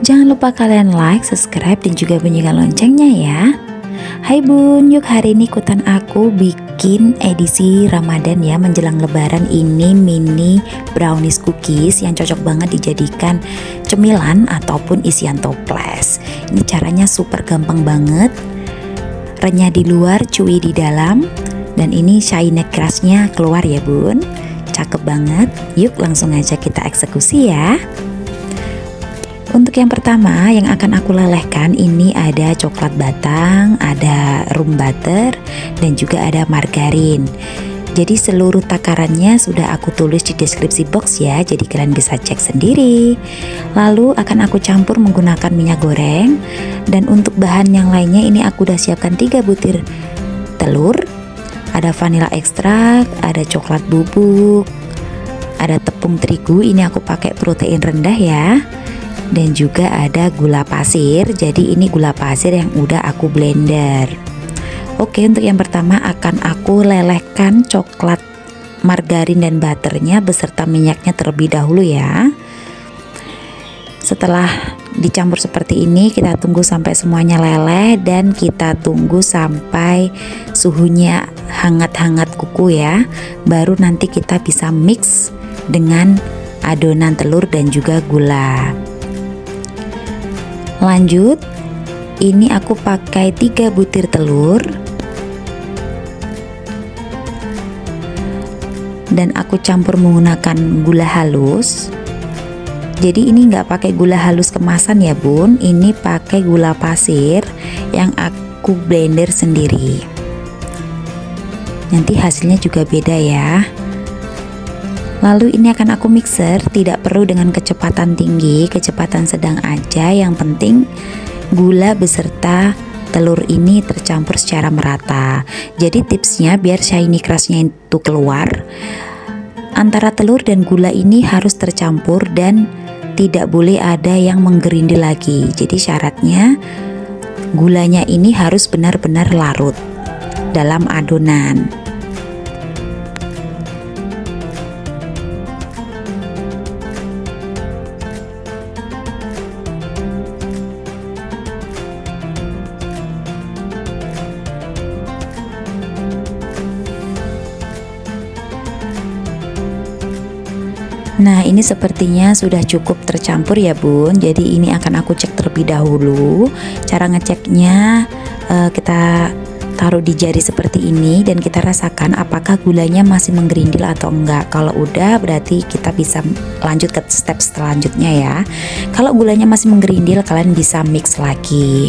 Jangan lupa kalian like, subscribe, dan juga bunyikan loncengnya ya. Hai bun, yuk hari ini ikutan aku bikin edisi Ramadan ya, menjelang lebaran. Ini mini brownies cookies yang cocok banget dijadikan cemilan ataupun isian toples. Ini caranya super gampang banget, renyah di luar, chewy di dalam, dan ini shiny crustnya keluar ya bun. Cakep banget, yuk langsung aja kita eksekusi ya. Untuk yang pertama yang akan aku lelehkan ini ada coklat batang, ada room butter, dan juga ada margarin. Jadi seluruh takarannya sudah aku tulis di deskripsi box ya, jadi kalian bisa cek sendiri. Lalu akan aku campur menggunakan minyak goreng. Dan untuk bahan yang lainnya ini aku udah siapkan 3 butir telur, ada vanila ekstrak, ada coklat bubuk, ada tepung terigu, ini aku pakai protein rendah ya. Dan juga ada gula pasir, jadi ini gula pasir yang udah aku blender. Oke, untuk yang pertama akan aku lelehkan coklat, margarin, dan butternya beserta minyaknya terlebih dahulu ya. Setelah dicampur seperti ini, kita tunggu sampai semuanya leleh dan kita tunggu sampai suhunya hangat-hangat kuku ya. Baru nanti kita bisa mix dengan adonan telur dan juga gula. Lanjut, ini aku pakai 3 butir telur dan aku campur menggunakan gula halus. Jadi ini nggak pakai gula halus kemasan ya bun, ini pakai gula pasir yang aku blender sendiri. Nanti hasilnya juga beda ya. Lalu ini akan aku mixer, tidak perlu dengan kecepatan tinggi, kecepatan sedang aja. Yang penting gula beserta telur ini tercampur secara merata. Jadi tipsnya biar shiny crustnya itu keluar, antara telur dan gula ini harus tercampur dan tidak boleh ada yang menggerindil lagi. Jadi syaratnya gulanya ini harus benar-benar larut dalam adonan. Nah ini sepertinya sudah cukup tercampur ya bun. Jadi ini akan aku cek terlebih dahulu. Cara ngeceknya kita taruh di jari seperti ini dan kita rasakan apakah gulanya masih menggerindil atau enggak. Kalau udah berarti kita bisa lanjut ke step selanjutnya ya. Kalau gulanya masih menggerindil kalian bisa mix lagi.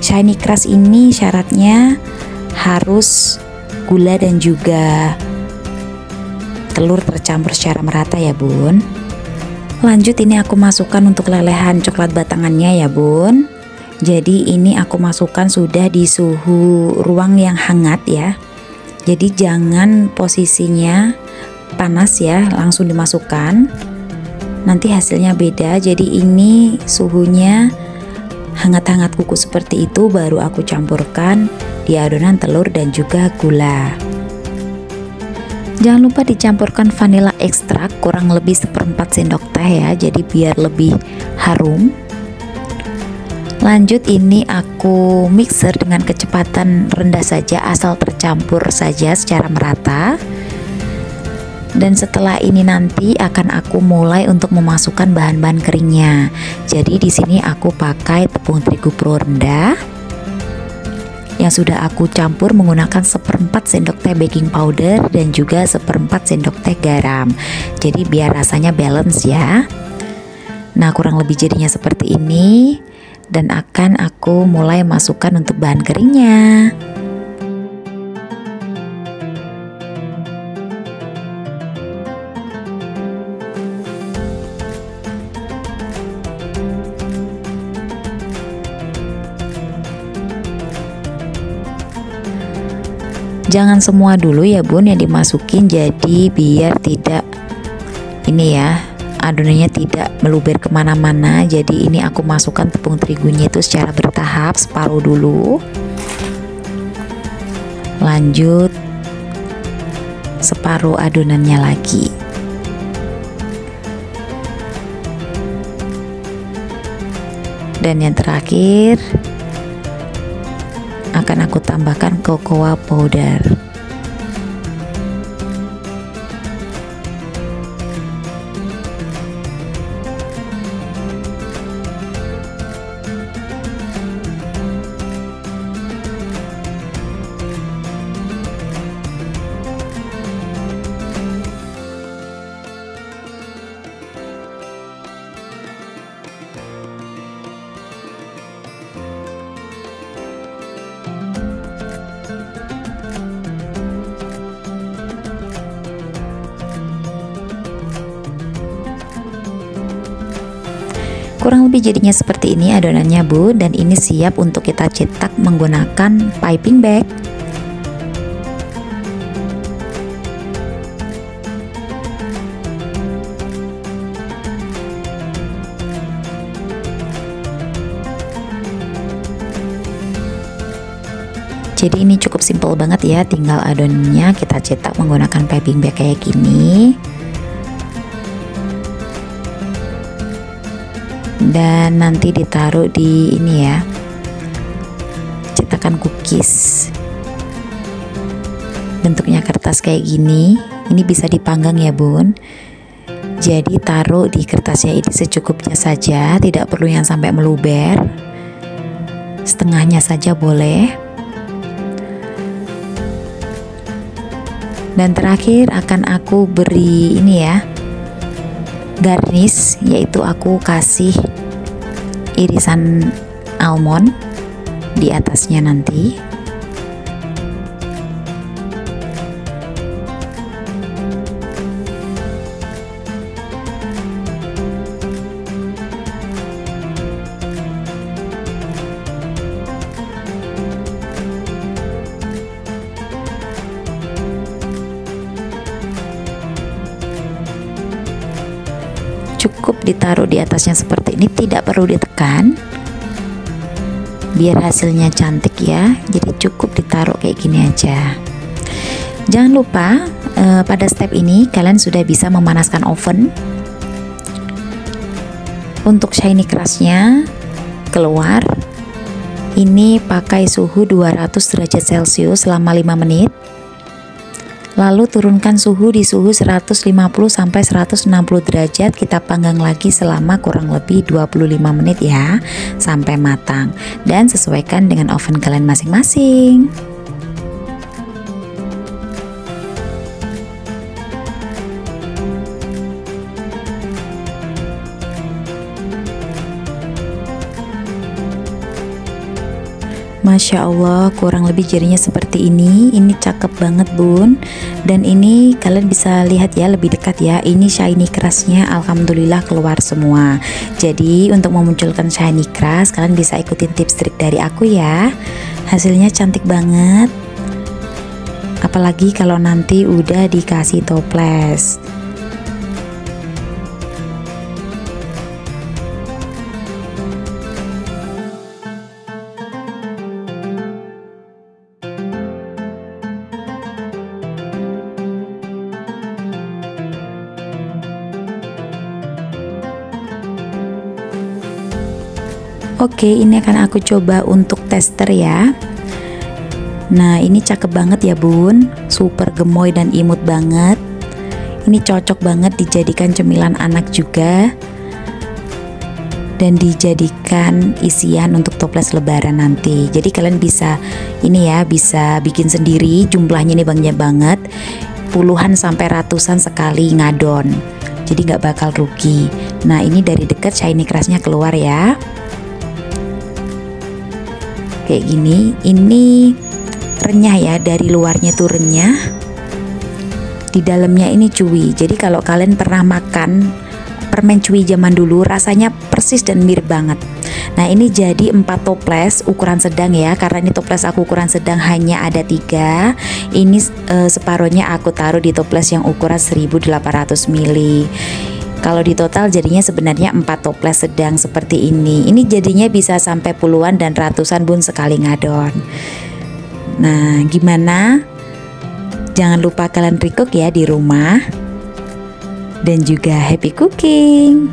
Shiny crust ini syaratnya harus gula dan juga telur tercampur secara merata ya bun. Lanjut ini aku masukkan untuk lelehan coklat batangannya ya bun. Jadi ini aku masukkan sudah di suhu ruang yang hangat ya. Jadi jangan posisinya panas ya, langsung dimasukkan. Nanti hasilnya beda. Jadi ini suhunya hangat-hangat kuku seperti itu, baru aku campurkan di adonan telur dan juga gula. Jangan lupa dicampurkan vanila ekstrak kurang lebih 1/4 sendok teh ya, jadi biar lebih harum. Lanjut ini aku mixer dengan kecepatan rendah saja, asal tercampur saja secara merata. Dan setelah ini nanti akan aku mulai untuk memasukkan bahan-bahan keringnya. Jadi di sini aku pakai tepung terigu pro rendah yang sudah aku campur menggunakan 1/4 sendok teh baking powder dan juga 1/4 sendok teh garam. Jadi biar rasanya balance ya. Nah kurang lebih jadinya seperti ini. Dan akan aku mulai masukkan untuk bahan keringnya. Jangan semua dulu ya bun yang dimasukin, jadi biar tidak ini ya, adonannya tidak meluber kemana-mana. Jadi ini aku masukkan tepung terigunya itu secara bertahap, separuh dulu, lanjut separuh adonannya lagi. Dan yang terakhir akan aku tambahkan cocoa powder. Kurang lebih jadinya seperti ini adonannya Bu, dan ini siap untuk kita cetak menggunakan piping bag. Jadi ini cukup simple banget ya, tinggal adonannya kita cetak menggunakan piping bag kayak gini. Dan nanti ditaruh di ini ya, cetakan cookies. Bentuknya kertas kayak gini. Ini bisa dipanggang ya Bun. Jadi taruh di kertasnya ini secukupnya saja, tidak perlu yang sampai meluber. Setengahnya saja boleh. Dan terakhir akan aku beri ini ya, garnish, yaitu aku kasih irisan almond di atasnya nanti. Cukup ditaruh di atasnya seperti ini, tidak perlu ditekan biar hasilnya cantik ya. Jadi cukup ditaruh kayak gini aja. Jangan lupa pada step ini kalian sudah bisa memanaskan oven. Untuk shiny crustnya keluar, ini pakai suhu 200 derajat Celcius selama 5 menit. Lalu turunkan suhu di suhu 150 sampai 160 derajat, kita panggang lagi selama kurang lebih 25 menit ya, sampai matang. Dan sesuaikan dengan oven kalian masing-masing. Masya Allah, kurang lebih jadinya seperti ini. Ini cakep banget Bun. Dan ini kalian bisa lihat ya lebih dekat ya, ini shiny crustnya alhamdulillah keluar semua. Jadi untuk memunculkan shiny crust kalian bisa ikutin tips trik dari aku ya. Hasilnya cantik banget, apalagi kalau nanti udah dikasih toples. Oke, ini akan aku coba untuk tester ya. Nah, ini cakep banget ya Bun, super gemoy dan imut banget. Ini cocok banget dijadikan cemilan anak juga, dan dijadikan isian untuk toples lebaran nanti. Jadi kalian bisa ini ya, bisa bikin sendiri. Jumlahnya ini banyak banget, puluhan sampai ratusan sekali ngadon. Jadi nggak bakal rugi. Nah, ini dari dekat shiny crustnya keluar ya. Kayak gini, ini renyah ya, dari luarnya tuh renyah, di dalamnya ini chewy. Jadi kalau kalian pernah makan permen chewy zaman dulu, rasanya persis dan mirip banget. Nah, ini jadi 4 toples ukuran sedang ya, karena ini toples aku ukuran sedang hanya ada 3. Ini separuhnya aku taruh di toples yang ukuran 1800 ml. Kalau di total jadinya sebenarnya 4 toples sedang seperti ini. Ini jadinya bisa sampai puluhan dan ratusan Bun sekali ngadon. Nah, gimana? Jangan lupa kalian recook ya di rumah. Dan juga happy cooking.